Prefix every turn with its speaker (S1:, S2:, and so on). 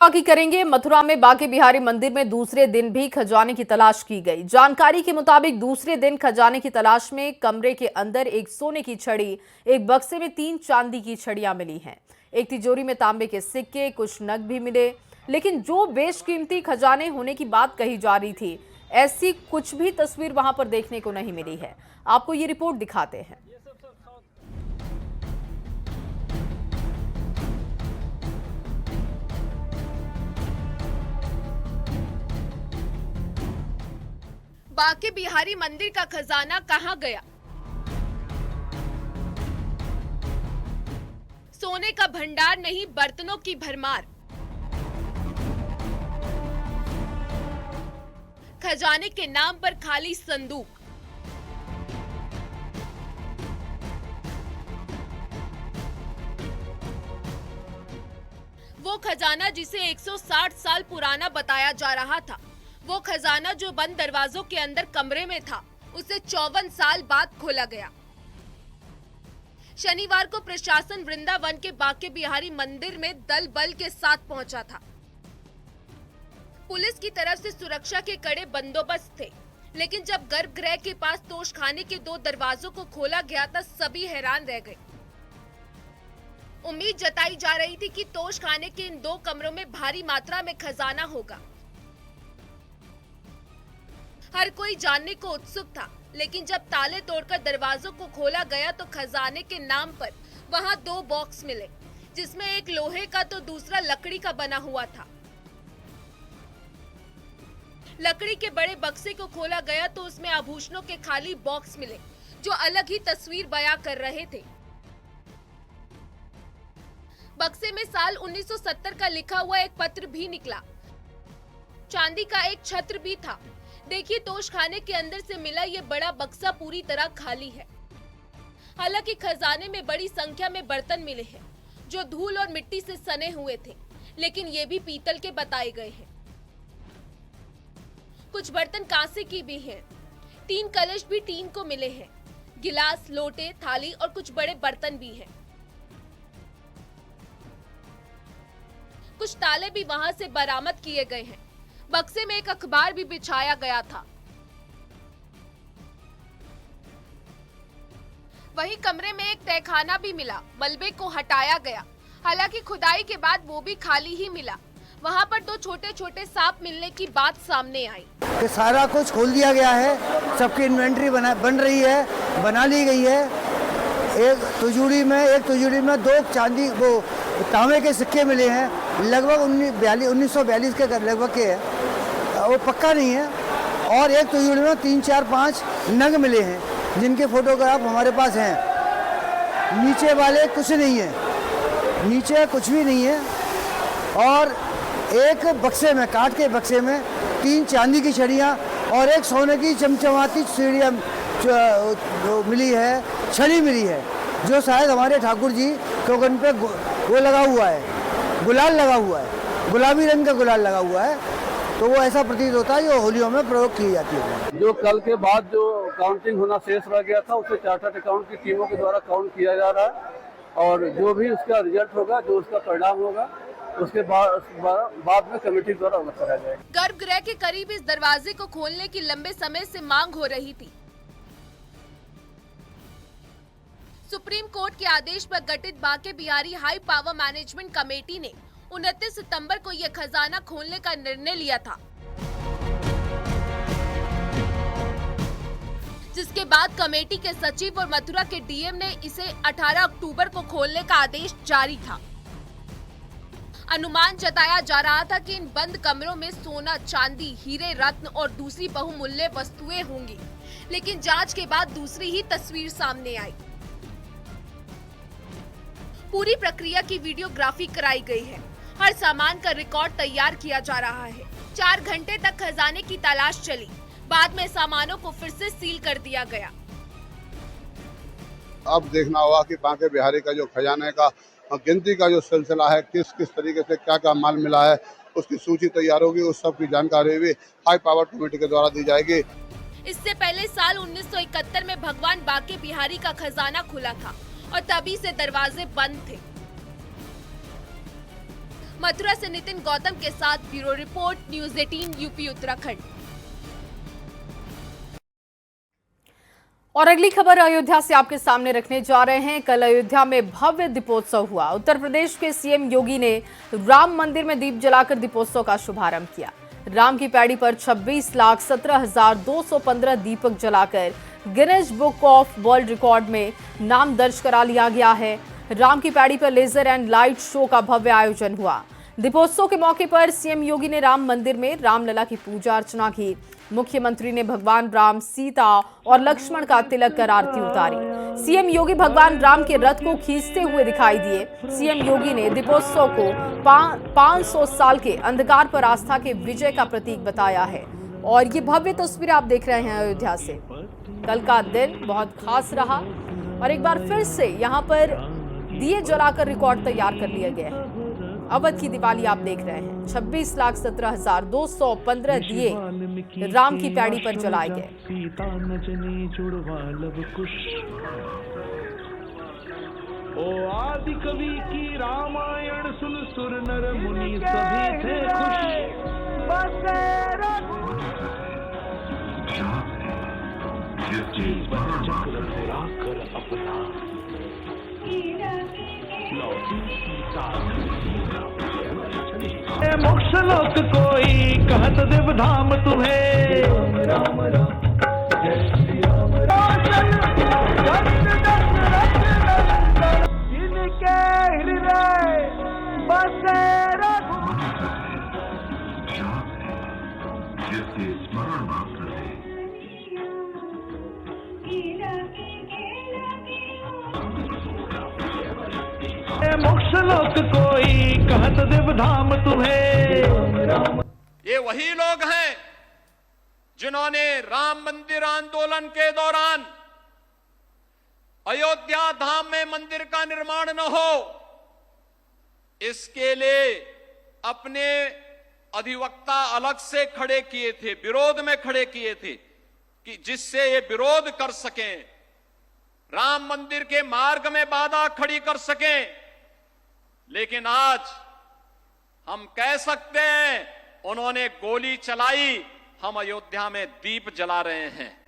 S1: की करेंगे। मथुरा में बांके बिहारी मंदिर में दूसरे दिन भी खजाने की तलाश की गई। जानकारी के मुताबिक दूसरे दिन खजाने की तलाश में कमरे के अंदर एक सोने की छड़ी, एक बक्से में 3 चांदी की छड़ियां मिली हैं। एक तिजोरी में तांबे के सिक्के, कुछ नग भी मिले। लेकिन जो बेशकीमती खजाने होने की बात कही जा रही थी, ऐसी कुछ भी तस्वीर वहां पर देखने को नहीं मिली है। आपको ये रिपोर्ट दिखाते हैं।
S2: बांके बिहारी मंदिर का खजाना कहां गया? सोने का भंडार नहीं, बर्तनों की भरमार। खजाने के नाम पर खाली संदूक। वो खजाना जिसे 160 साल पुराना बताया जा रहा था, वो खजाना जो बंद दरवाजों के अंदर कमरे में था, उसे 54 साल बाद खोला गया। शनिवार को प्रशासन वृंदावन के बांके बिहारी मंदिर में दल बल के साथ पहुंचा था। पुलिस की तरफ से सुरक्षा के कड़े बंदोबस्त थे, लेकिन जब गर्भगृह के पास तोशखाने के 2 दरवाजों को खोला गया तब सभी हैरान रह गए। उम्मीद जताई जा रही थी कि तोशखाने के इन 2 कमरों में भारी मात्रा में खजाना होगा। हर कोई जानने को उत्सुक था, लेकिन जब ताले तोड़कर दरवाजों को खोला गया तो खजाने के नाम पर वहां 2 बॉक्स मिले, जिसमें एक लोहे का तो दूसरा लकड़ी का बना हुआ था। लकड़ी के बड़े बक्से को खोला गया तो उसमें आभूषणों के खाली बॉक्स मिले, जो अलग ही तस्वीर बयां कर रहे थे। बक्से में साल 1970 का लिखा हुआ एक पत्र भी निकला। चांदी का एक छत्र भी था। देखिए, तोशखाने के अंदर से मिला ये बड़ा बक्सा पूरी तरह खाली है। हालांकि खजाने में बड़ी संख्या में बर्तन मिले हैं, जो धूल और मिट्टी से सने हुए थे, लेकिन ये भी पीतल के बताए गए हैं। कुछ बर्तन कांसे की भी हैं। 3 कलश भी टीन को मिले हैं। गिलास, लोटे, थाली और कुछ बड़े बर्तन भी हैं। कुछ ताले भी वहां से बरामद किए गए हैं। बक्से में एक अखबार भी बिछाया गया था। वहीं कमरे में एक तहखाना भी मिला। मलबे को हटाया गया, हालांकि खुदाई के बाद वो भी खाली ही मिला। वहां पर 2 छोटे छोटे सांप मिलने की बात सामने आई।
S3: कि सारा कुछ खोल दिया गया है, सबकी इन्वेंट्री बन रही है, बना ली गई है। एक तिजोरी में 2 चांदी वो तांबे के सिक्के मिले हैं, लगभग 1942 के लगभग के है, वो पक्का नहीं है। और एक तिजोरी में 3, 4, 5 नग मिले हैं, जिनके फोटोग्राफ हमारे पास हैं। नीचे वाले कुछ नहीं है, नीचे कुछ भी नहीं है। और एक बक्से में, काट के बक्से में 3 चांदी की छड़ियाँ और एक सोने की चमचमाती सीढ़ियाँ मिली है, छड़ी मिली है, जो शायद हमारे ठाकुर जी टोकन पे वो लगा हुआ है, गुलाल लगा हुआ है, गुलाबी रंग का गुलाल लगा हुआ है। तो वो ऐसा प्रतीत होता है जो होलियों में प्रयोग की जाती है।
S4: जो कल के बाद जो काउंटिंग होना शेष रह गया था, उसे चार्टर्ड अकाउंट की टीमों के द्वारा काउंट किया जा रहा है, और जो भी उसका रिजल्ट होगा, जो उसका परिणाम होगा, उसके बाद में कमेटी द्वारा अवगत कराया जाएगा।
S2: गर्भगृह के करीब इस दरवाजे को खोलने की लंबे समय से मांग हो रही थी। सुप्रीम कोर्ट के आदेश पर गठित Banke Bihari high power management committee ने 29 सितंबर को यह खजाना खोलने का निर्णय लिया था, जिसके बाद कमेटी के सचिव और मथुरा के डीएम ने इसे 18 अक्टूबर को खोलने का आदेश जारी था। अनुमान जताया जा रहा था कि इन बंद कमरों में सोना, चांदी, हीरे, रत्न और दूसरी बहुमूल्य वस्तुएं होंगी, लेकिन जांच के बाद दूसरी ही तस्वीर सामने आई। पूरी प्रक्रिया की वीडियोग्राफी कराई गई है। हर सामान का रिकॉर्ड तैयार किया जा रहा है। 4 घंटे तक खजाने की तलाश चली। बाद में सामानों को फिर से सील कर दिया गया।
S5: अब देखना होगा कि बांके बिहारी का जो खजाने का गिनती का जो सिलसिला है, किस किस तरीके से क्या क्या माल मिला है, उसकी सूची तैयार होगी। उस सब की जानकारी भी हाई पावर कमेटी के द्वारा दी जाएगी।
S2: इससे पहले साल 1971 में भगवान बांके बिहारी का खजाना खुला था और तभी से दरवाजे बंद थे। मथुरा से नितिन गौतम के साथ bureau report, news 18 UP Uttarakhand.
S1: और अगली खबर अयोध्या से आपके सामने रखने जा रहे हैं। कल अयोध्या में भव्य दीपोत्सव हुआ। उत्तर प्रदेश के सीएम योगी ने राम मंदिर में दीप जलाकर दीपोत्सव का शुभारंभ किया। राम की पैड़ी पर 26,17,215 दीपक जलाकर Guinness book of world record में नाम दर्ज करा लिया गया है। राम की पैड़ी पर लेजर एंड लाइट शो का भव्य आयोजन हुआ। दीपोत्सव के मौके पर सीएम योगी ने राम मंदिर में रामलला की पूजा अर्चना की। मुख्यमंत्री ने भगवान राम, सीता और लक्ष्मण का तिलक कर आरती उतारी। सीएम योगी भगवान राम के रथ को खींचते हुए दिखाई दिए। सीएम योगी ने दीपोत्सव को 500 साल के अंधकार पर आस्था के विजय का प्रतीक बताया है। और ये भव्य तस्वीर आप देख रहे हैं अयोध्या से। कल का दिन बहुत खास रहा और एक बार फिर से यहाँ पर दिए जलाकर रिकॉर्ड तैयार कर लिया गया है। अवध की दिवाली आप देख रहे हैं। 26,17,215 दिए राम की पैड़ी पर जलाए गए।
S6: ओ आदि कवि की रामायण सुन सुर नर मुनि सभी थे खुश। चक्र बुलाकर अपना मोक्ष लोक कोई कहत देव धाम तुम्हें। राम राम जय श्री राम इनके हृदय बसे मोक्ष लोक कोई कहत देव धाम तुम्हें।
S7: ये वही लोग हैं जिन्होंने राम मंदिर आंदोलन के दौरान अयोध्या धाम में मंदिर का निर्माण न हो, इसके लिए अपने अधिवक्ता अलग से खड़े किए थे, विरोध में खड़े किए थे कि जिससे ये विरोध कर सकें, राम मंदिर के मार्ग में बाधा खड़ी कर सकें। लेकिन आज हम कह सकते हैं उन्होंने गोली चलाई, हम अयोध्या में दीप जला रहे हैं।